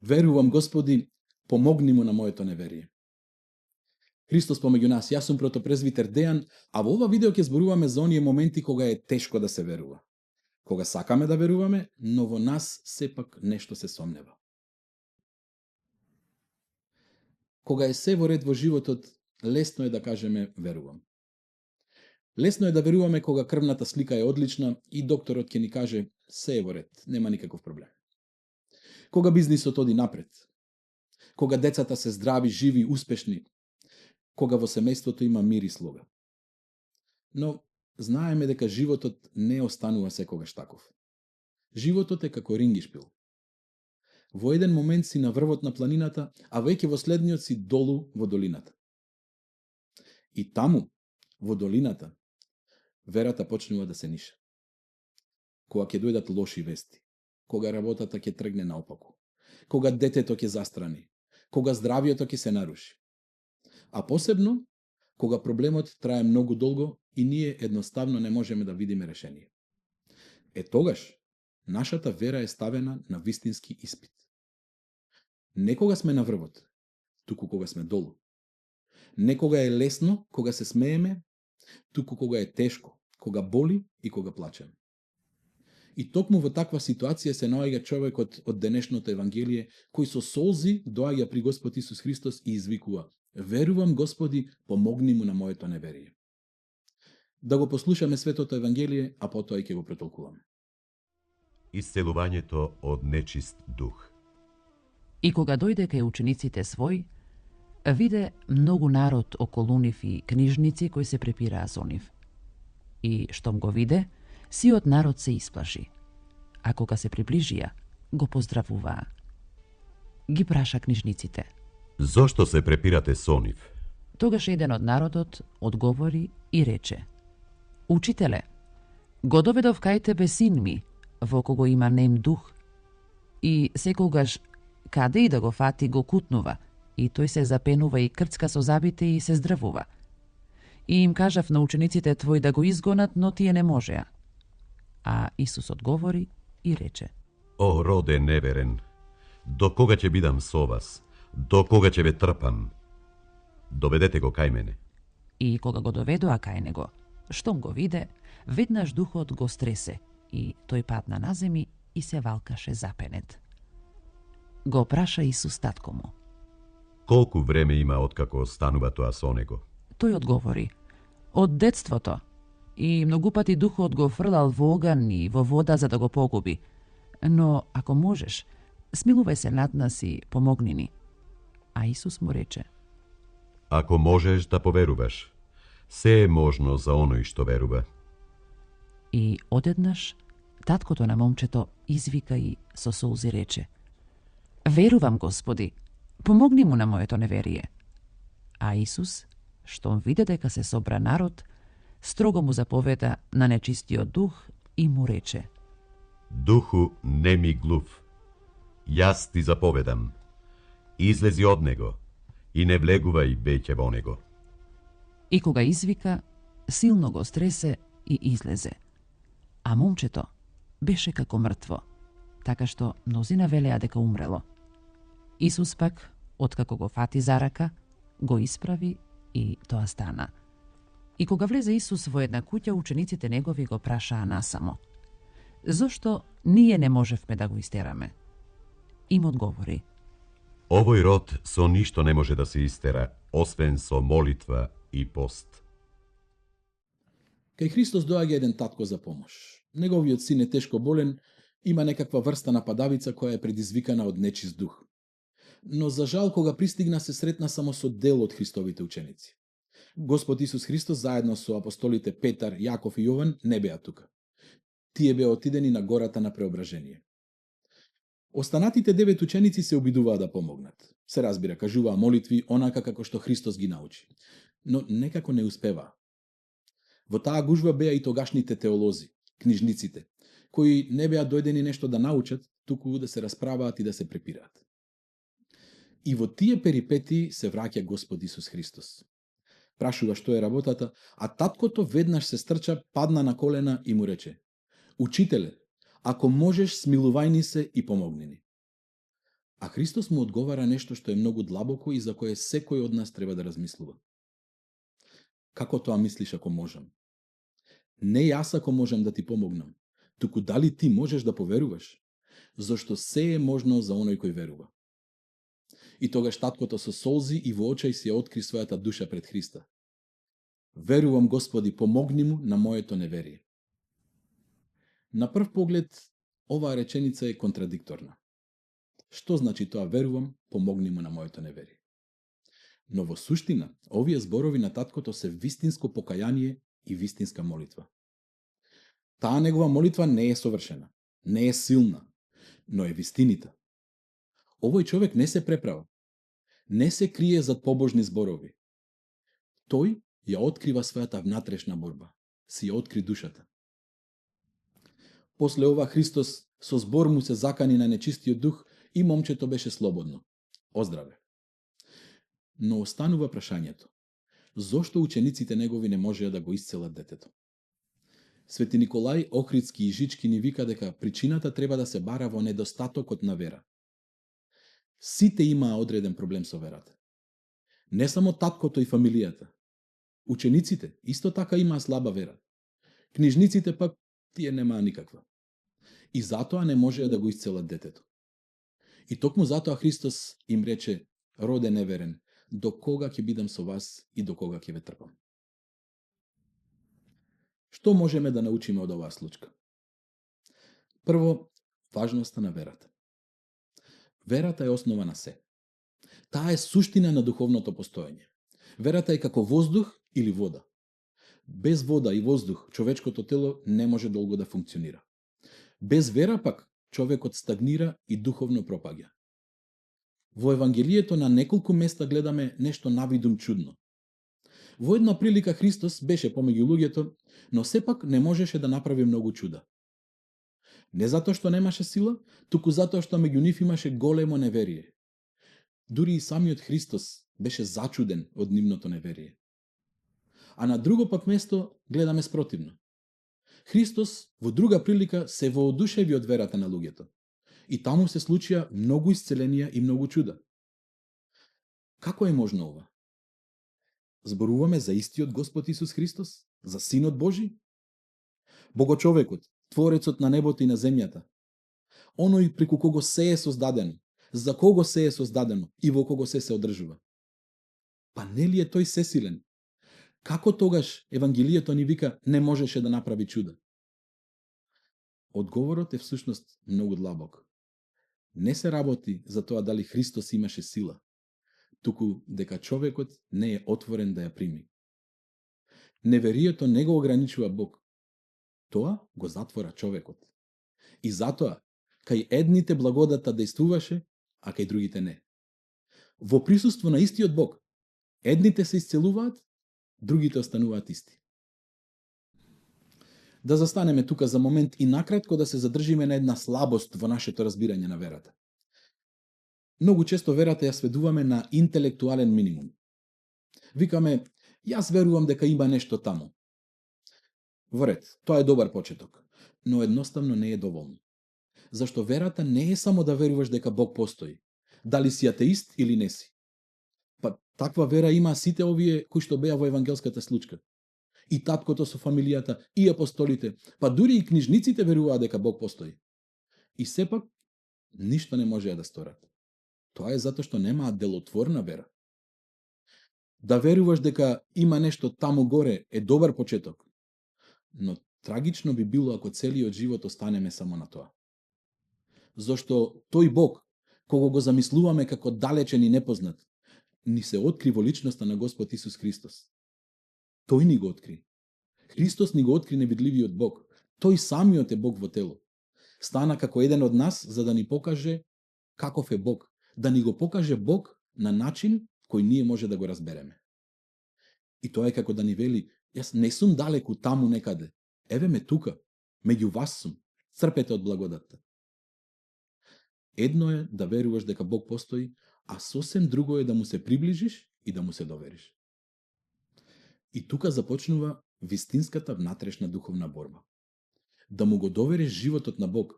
Верувам, Господи, помогни му на моето неверие. Христос помеѓу нас, јас сум протопрезвитер Дејан, а во ова видео ќе зборуваме за оние моменти кога е тешко да се верува. Кога сакаме да веруваме, но во нас сепак нешто се сомнева. Кога е се во ред во животот, лесно е да кажеме верувам. Лесно е да веруваме кога крвната слика е одлична и докторот ќе ни каже се е во ред, нема никаков проблем. Кога бизнисот оди напред, кога децата се здрави, живи, успешни, кога во семејството има мир и слога. Но знаеме дека животот не останува секогаш таков. Животот е како рингишпил. Во еден момент си на врвот на планината, а веќе во следниот си долу во долината. И таму, во долината, верата почнува да се ниша. Кога ќе дојдат лоши вести, кога работата ќе тргне наопаку, кога детето ќе застрани, кога здравието ќе се наруши. А посебно, кога проблемот трае многу долго и ние едноставно не можеме да видиме решение. Тогаш, нашата вера е ставена на вистински испит. Не кога сме на врвот, туку кога сме долу. Не кога е лесно, кога се смееме, туку кога е тешко, кога боли и кога плачеме. И токму во таква ситуација се наоѓа човекот од денешното Евангелие, кој со солзи доаѓа при Господ Исус Христос и извикува: Верувам, Господи, помогни му на моето неверие. Да го послушаме Светото Евангелие, а потоа и ќе го претолкуваме. Исцелувањето од нечист дух. И кога дојде кај учениците свој, виде многу народ околу нив и книжници кои се препираа со нив. И штом го виде, сиот народ се исплаши. А кога се приближија, го поздравуваа. Ги праша книжниците: Зошто се препирате со нив? Тогаш еден од народот одговори и рече: Учителе, го доведов кај тебе син ми, во кого има нем дух, и секогаш каде и да го фати го кутнува, и тој се запенува и крцка со забите и се здравува. И им кажав на учениците твои да го изгонат, но тие не можеа. А Исус одговори и рече: О, роде неверен, до кога ќе бидам со вас? До кога ќе ве трпам? Доведете го кај мене. И кога го доведоа кај него, штом го виде, веднаш духот го стресе и тој падна на земји и се валкаше запенет. Го праша Исус татко му: Колку време има откако станува тоа со него? Тој одговори: Од детството. И многу пати духот го фрлал во оган и во вода за да го погуби. Но ако можеш, смилувај се над нас и помогни ни. А Исус му рече: Ако можеш да поверуваш, се е можно за оној што верува. И одеднаш таткото на момчето извика и со солзи рече: Верувам, Господи, помогни му на моето неверие. А Исус, штом виде дека се собра народ, строго му заповеда на нечистиот дух и му рече: Духу неми глув, јас ти заповедам, излези од него и не влегувај веќе во него. И кога извика, силно го стресе и излезе. А момчето беше како мртво, така што мнозина велеа дека умрело. Исус пак, откако го фати за рака, го исправи и тоа стана. И кога влезе Исус во една куќа, учениците негови го прашаа насамо: Зошто ние не можевме да го истераме? Им одговори: Овој род со ништо не може да се истера, освен со молитва и пост. Кај Христос доаѓа еден татко за помош. Неговиот син е тешко болен, има некаква врста на падавица која е предизвикана од нечист дух. Но за жал, кога пристигна, се сретна само со дел од Христовите ученици. Господ Исус Христос заедно со апостолите Петар, Јаков и Јован не беа тука. Тие беа отидени на гората на Преображение. Останатите 9 ученици се обидуваа да помогнат. Се разбира, кажуваа молитви онака како што Христос ги научи. Но некако не успеваа. Во таа гужва беа и тогашните теолози, книжниците, кои не беа дојдени нешто да научат, туку да се расправаат и да се препираат. И во тие перипети се враќа Господ Исус Христос. Прашува што е работата, а таткото веднаш се стрча, падна на колена и му рече: Учителе, ако можеш, смилувај ни се и помогни ни. А Христос му одговара нешто што е многу длабоко и за кое секој од нас треба да размислува. Како тоа мислиш ако можам? Не јас ако можам да ти помогнам, туку дали ти можеш да поверуваш? Зошто се е можно за оној кој верува. И тогаш таткото со солзи и во очај си ја откри својата душа пред Христа. Верувам, Господи, помогни му на моето неверие. На прв поглед, оваа реченица е контрадикторна. Што значи тоа верувам, помогни му на моето неверие? Но во суштина, овие зборови на таткото се вистинско покаяние и вистинска молитва. Таа негова молитва не е совршена, не е силна, но е вистинита. Овој човек не се преправа, не се крие зад побожни зборови. Тој ја открива својата внатрешна борба, си ја откри душата. После ова Христос со збор му се закани на нечистиот дух и момчето беше слободно. Оздраве. Но останува прашањето. Зошто учениците негови не можеа да го исцелат детето? Свети Николај Охридски и Жички ни вика дека причината треба да се бара во недостатокот на вера. Сите имаа одреден проблем со верата. Не само таткото и фамилијата. Учениците исто така имаа слаба вера. Книжниците пак тие немаа никаква. И затоа не можеа да го исцелат детето. И токму затоа Христос им рече: роде неверен, до кога ќе бидам со вас и до кога ќе ве трпам? Што можеме да научиме од оваа случка? Прво, важноста на верата. Верата е основа на се. Таа е суштина на духовното постоење. Верата е како воздух или вода. Без вода и воздух човечкото тело не може долго да функционира. Без вера пак човекот стагнира и духовно пропаѓа. Во Евангелието на неколку места гледаме нешто навидум чудно. Во една прилика Христос беше помеѓу луѓето, но сепак не можеше да направи многу чуда. Не затоа што немаше сила, туку затоа што меѓу нив имаше големо неверие. Дури и самиот Христос беше зачуден од нивното неверие. А на друго пак место гледаме спротивно. Христос во друга прилика се воодушеви од верата на луѓето. И таму се случија многу исцеленија и многу чуда. Како е можно ова? Зборуваме за истиот Господ Исус Христос? За Синот Божи? Богочовекот, Творецот на небото и на земјата. Оној преку кого се е создадено, за кого се е создадено и во кого се одржува. Па нели е тој сесилен? Како тогаш Евангелието ни вика не можеше да направи чуда? Одговорот е всушност многу длабок. Не се работи за тоа дали Христос имаше сила, туку дека човекот не е отворен да ја прими. Неверието не го ограничува Бог. Тоа го затвора човекот. И затоа, кај едните благодата дејствуваше, а кај другите не. Во присуство на истиот Бог, едните се исцелуваат, другите остануваат исти. Да застанеме тука за момент и накратко да се задржиме на една слабост во нашето разбирање на верата. Многу често верата ја сведуваме на интелектуален минимум. Викаме, јас верувам дека има нешто таму. Во ред, тоа е добар почеток, но едноставно не е доволно. Зашто верата не е само да веруваш дека Бог постои, дали си атеист или не си. Па таква вера има сите овие кои што беа во евангелската случка. И таткото со фамилијата, и апостолите, па дури и книжниците веруваа дека Бог постои. И сепак, ништо не можеа да сторат. Тоа е затоа што немаат делотворна вера. Да веруваш дека има нешто таму горе е добар почеток, но трагично би било ако целиот живот останеме само на тоа. Зошто тој Бог, кого го замислуваме како далечен и непознат, ни се откри во личноста на Господ Исус Христос. Тој ни го откри. Христос ни го откри невидливиот Бог. Тој самиот е Бог во тело. Стана како еден од нас за да ни покаже каков е Бог, да ни го покаже Бог на начин кој ние може да го разбереме. И тоа е како да ни вели, јас не сум далеку таму некаде, еве ме тука, меѓу вас сум, црпете од благодатта. Едно е да веруваш дека Бог постои, а сосем друго е да му се приближиш и да му се довериш. И тука започнува вистинската внатрешна духовна борба. Да му го довериш животот на Бог,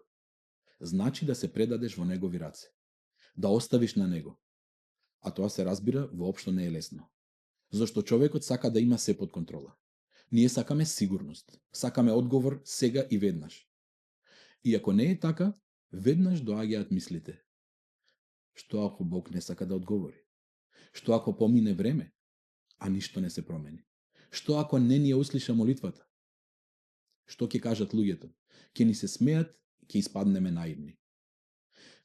значи да се предадеш во негови раце. да оставиш на него. А тоа се разбира, воопшто не е лесно. Зашто човекот сака да има се под контрола. Ние сакаме сигурност, сакаме одговор сега и веднаш. И ако не е така, веднаш доаѓаат мислите. Што ако Бог не сака да одговори? Што ако помине време, а ништо не се промени? Што ако не ни ја услиша молитвата? Што ќе кажат луѓето? Ќе ни се смеат, ќе испаднеме наивни.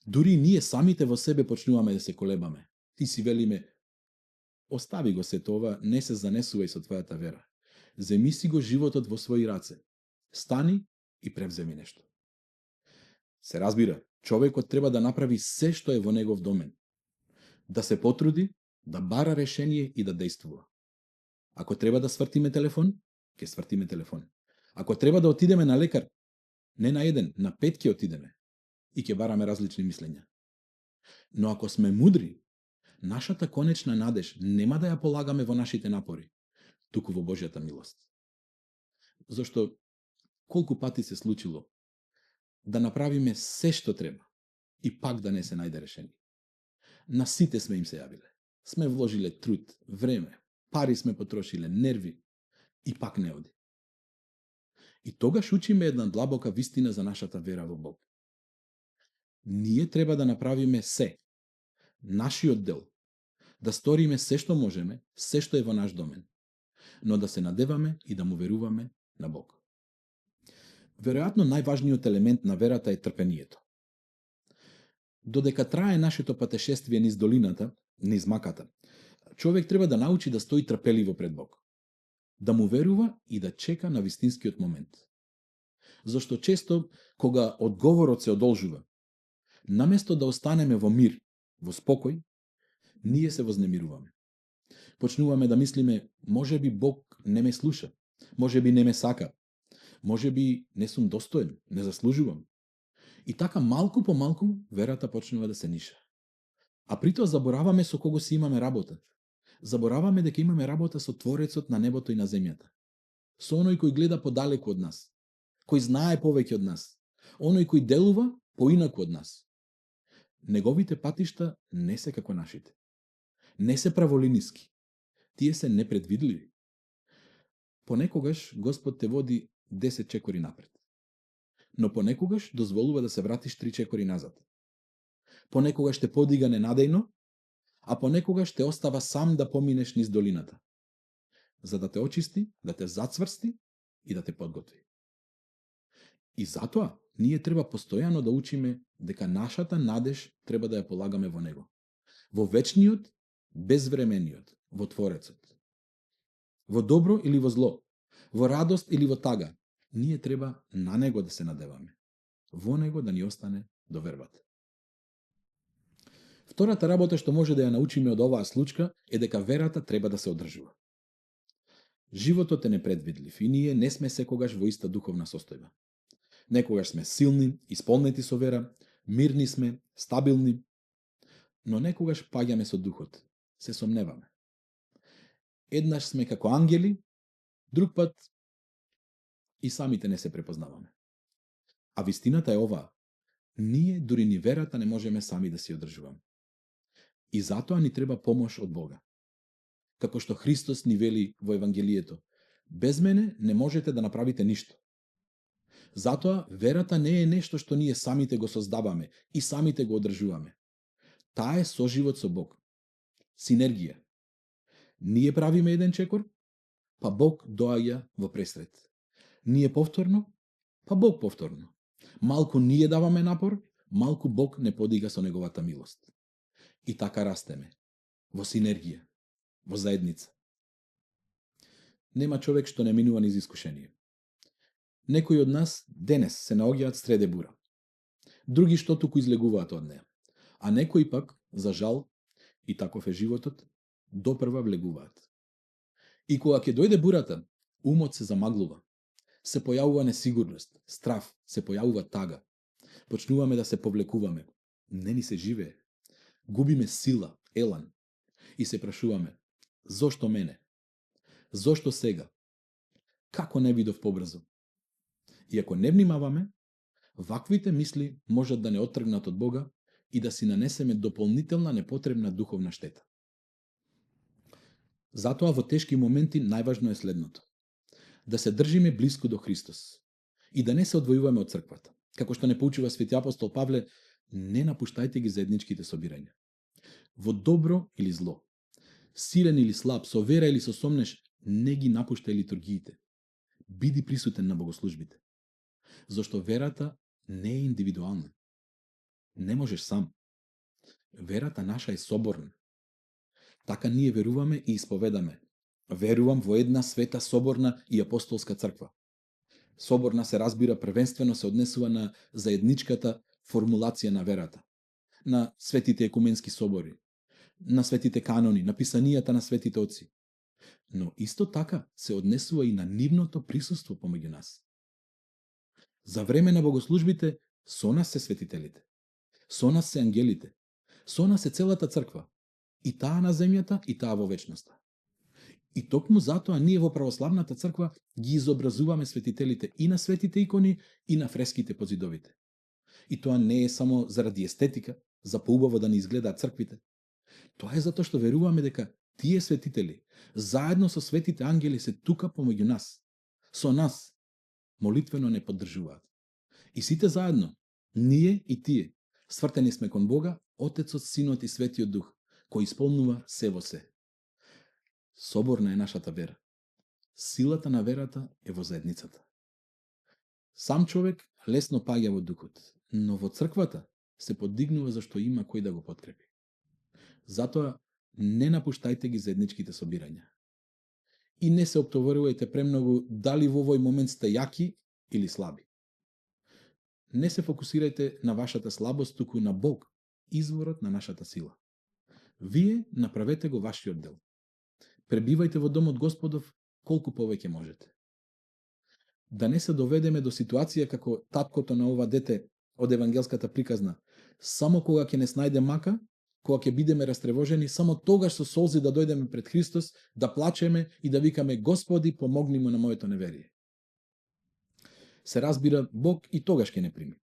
Дури ние самите во себе почнуваме да се колебаме. И си велиме, остави го се това, не се занесувај со твојата вера. Земи си го животот во своји раце. Стани и превземи нешто. Се разбира, човекот треба да направи се што е во негов домен. Да се потруди, да бара решение и да действува. Ако треба да свртиме телефон, ќе свртиме телефон. Ако треба да отидеме на лекар, не на еден, на 5 ќе отидеме. И ќе бараме различни мислења. Но ако сме мудри, нашата конечна надеж нема да ја полагаме во нашите напори, туку во Божјата милост. Зашто колку пати се случило да направиме се што треба и пак да не се најде решение. На сите сме им се јавиле. Сме вложиле труд, време, пари сме потрошиле, нерви и пак не оди. И тогаш учиме една длабока вистина за нашата вера во Бог. Ние треба да направиме се, нашиот дел, да сториме се што можеме, се што е во наш домен, но да се надеваме и да му веруваме на Бог. Веројатно најважниот елемент на верата е трпението. Додека трае нашето патешествие низ долината, низ маката, човек треба да научи да стои трпеливо пред Бог, да му верува и да чека на вистинскиот момент. Зашто често, кога одговорот се одолжува, наместо да останеме во мир, во спокој, ние се вознемируваме. Почнуваме да мислиме, може би Бог не ме слуша, може би не ме сака, може би не сум достоен, не заслужувам. И така малку по малку верата почнува да се ниша. А притоа забораваме со кого си имаме работа. Забораваме дека имаме работа со Творецот на небото и на земјата. Со оној кој гледа подалеку од нас, кој знае повеќе од нас, оној кој делува поинаку од нас. Неговите патишта не се како нашите. Не се праволиниски. Тие се непредвидливи. Понекогаш Господ те води 10 чекори напред. Но понекогаш дозволува да се вратиш 3 чекори назад. Понекогаш те подига ненадејно, а понекогаш те остава сам да поминеш низ долината, за да те очисти, да те зацврсти и да те подготви. И затоа ние треба постојано да учиме дека нашата надеж треба да ја полагаме во Него. Во вечниот, безвремениот, во Творецот. Во добро или во зло, во радост или во тага, ние треба на Него да се надеваме. Во Него да ни остане довербата. Втората работа што може да ја научиме од оваа случка е дека верата треба да се одржува. Животот е непредвидлив и ние не сме секогаш во иста духовна состојба. Некогаш сме силни, исполнети со вера, мирни сме, стабилни, но некогаш паѓаме со духот, се сомневаме. Еднаш сме како ангели, друг пат и самите не се препознаваме. А вистината е оваа. Ние дури ни верата не можеме сами да си одржуваме. И затоа ни треба помош од Бога. Како што Христос ни вели во Евангелието, без мене не можете да направите ништо. Затоа верата не е нешто што ние самите го создаваме и самите го одржуваме. Таа е соживот со Бог. Синергија. Ние правиме еден чекор, па Бог доаѓа во пресред. Ние повторно, па Бог повторно. Малку ние даваме напор, малку Бог не подига со неговата милост. И така растеме. Во синергија. Во заедница. Нема човек што не минува низ искушение. Некои од нас денес се наоѓаат среде бура. Други што туку излегуваат од неа. А некои пак, за жал, и таков е животот, допрва влегуваат. И кога ќе дојде бурата, умот се замаглува. Се појавува несигурност, страф, се појавува тага. Почнуваме да се повлекуваме. Не ни се живее. Губиме сила, елан. И се прашуваме, зошто мене? Зошто сега? Како не видов побрзо? И ако не внимаваме, ваквите мисли можат да не оттргнат од Бога и да си нанесеме дополнителна непотребна духовна штета. Затоа во тешки моменти најважно е следното: да се држиме блиску до Христос и да не се одвојуваме од црквата. Како што не поучува свети апостол Павле, не напуштајте ги заедничките собирања. Во добро или зло, силен или слаб, со вера или со сомнеш, не ги напуштај литургиите. Биди присутен на богослужбите. Зашто верата не е индивидуална. Не можеш сам. Верата наша е соборна. Така ние веруваме и исповедаме. Верувам во една света, соборна и апостолска црква. Соборна се разбира првенствено се однесува на заедничката формулација на верата, на светите екуменски собори, на светите канони, на писанијата на светите отци. Но исто така се однесува и на нивното присуство помеѓу нас. За време на богослужбите со нас се светителите, со нас се ангелите, со нас е целата црква, и таа на земјата, и таа во вечноста. И токму затоа ние во православната црква ги изобразуваме светителите и на светите икони, и на фреските по зидовите. И тоа не е само заради естетика, за поубаво да ни изгледаат црквите. Тоа е затоа што веруваме дека тие светители, заедно со светите ангели, се тука помеѓу нас, со нас, молитвено не поддржуваат. И сите заедно, ние и тие, свртени сме кон Бога, Отецот, Синот и Светиот Дух, кој исполнува се во се. Соборна е нашата вера. Силата на верата е во заедницата. Сам човек лесно паѓа во духот, но во црквата се подигнува зашто има кој да го подкрепи. Затоа не напуштајте ги заедничките собирања. И не се оптоварувајте премногу дали во овој момент сте јаки или слаби. Не се фокусирајте на вашата слабост, туку на Бог, изворот на нашата сила. Вие направете го вашиот дел. Пребивајте во домот Господов колку повеќе можете. Да не се доведеме до ситуација како таткото на ова дете од евангелската приказна. Само кога ќе не снајде мака, кога ќе бидеме растревожени, само тогаш со солзи да дојдеме пред Христос, да плачеме и да викаме: Господи, помогни му на моето неверие. Се разбира, Бог и тогаш ќе не прими.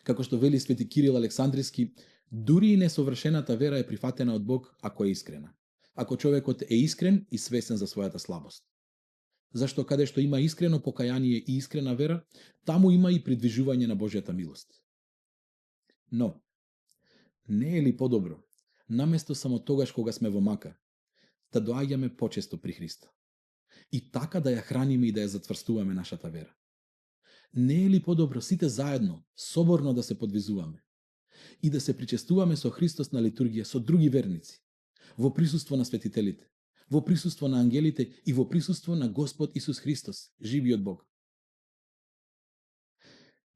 Како што вели свети Кирил Александриски, дури и несовршената вера е прифатена од Бог ако е искрена. Ако човекот е искрен и свесен за својата слабост. Зашто каде што има искрено покаяние и искрена вера, таму има и придвижување на Божјата милост. Но, не е ли подобро, наместо само тогаш кога сме во мака, да доаѓаме почесто при Христа? И така да ја храниме и да ја затврстуваме нашата вера? Не е ли подобро сите заедно, соборно да се подвизуваме и да се причестуваме со Христос на литургија со други верници, во присуство на светителите, во присуство на ангелите и во присуство на Господ Исус Христос, живиот Бог?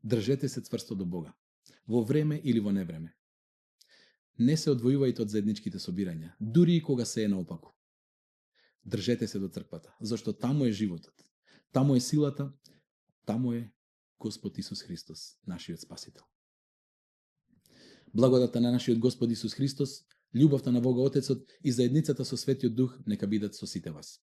Држете се цврсто до Бога, во време или во невреме. Не се одвојувајте од заедничките собирања, дури и кога се е наопаку. Држете се до црквата, зашто таму е животот, таму е силата, таму е Господ Исус Христос, нашиот Спасител. Благодата на нашиот Господ Исус Христос, љубовта на Бога Отецот и заедницата со Светиот Дух нека бидат со сите вас.